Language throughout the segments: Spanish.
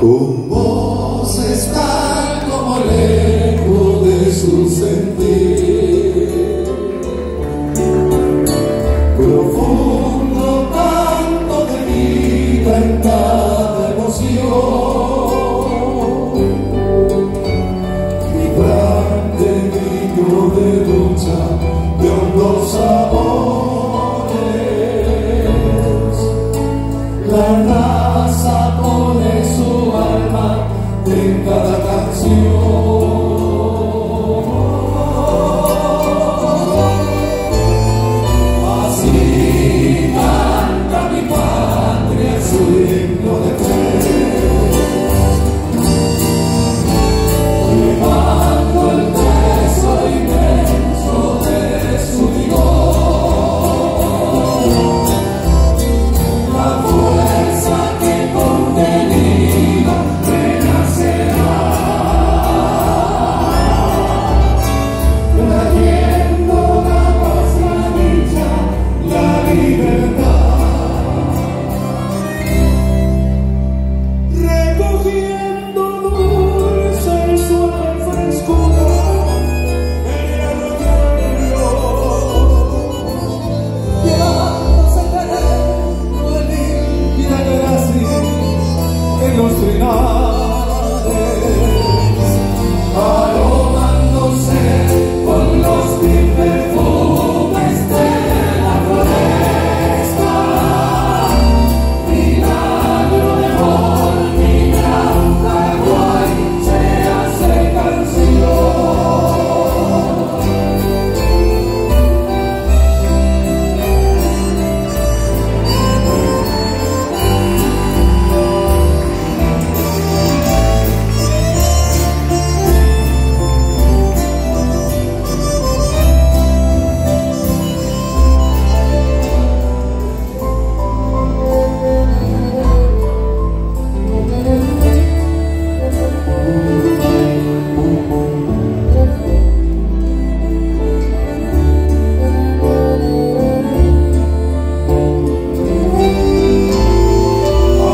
Con voces tal como el eco de su sentir, profundo canto de vida en cada emoción, vibrante grito de lucha de hondos sabores. La raza pone su alma en cada canción. Así canta mi patria su himno de fe, llevando el tesoro inmenso de su vigor, la fuerza que contenida renacerá, trayendo la paz, la dicha, la libertad, recogiendo dulce y suave frescura en el arroyo, llevándose eterno el límpida gracia en los trinares, aromándose con los mil perfumes de la floresta, milagro de amor, mi gran Paraguay se hace canción.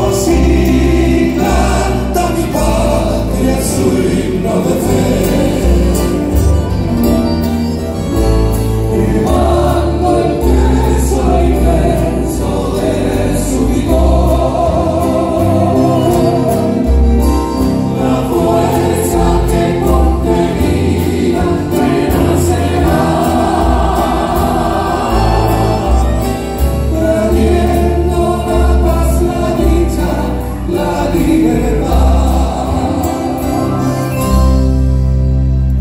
Así canta mi patria su himno de fe, llevando el tesoro inmenso de su vigor, la fuerza que contenida renacerá, trayendo la paz, la dicha, la libertad,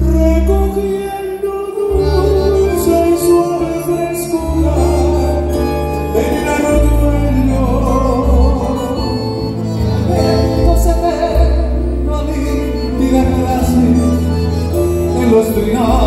recogiendo dulce y suave frescura en el arroyo, trayéndose eterno a límpida gracia en los trinares.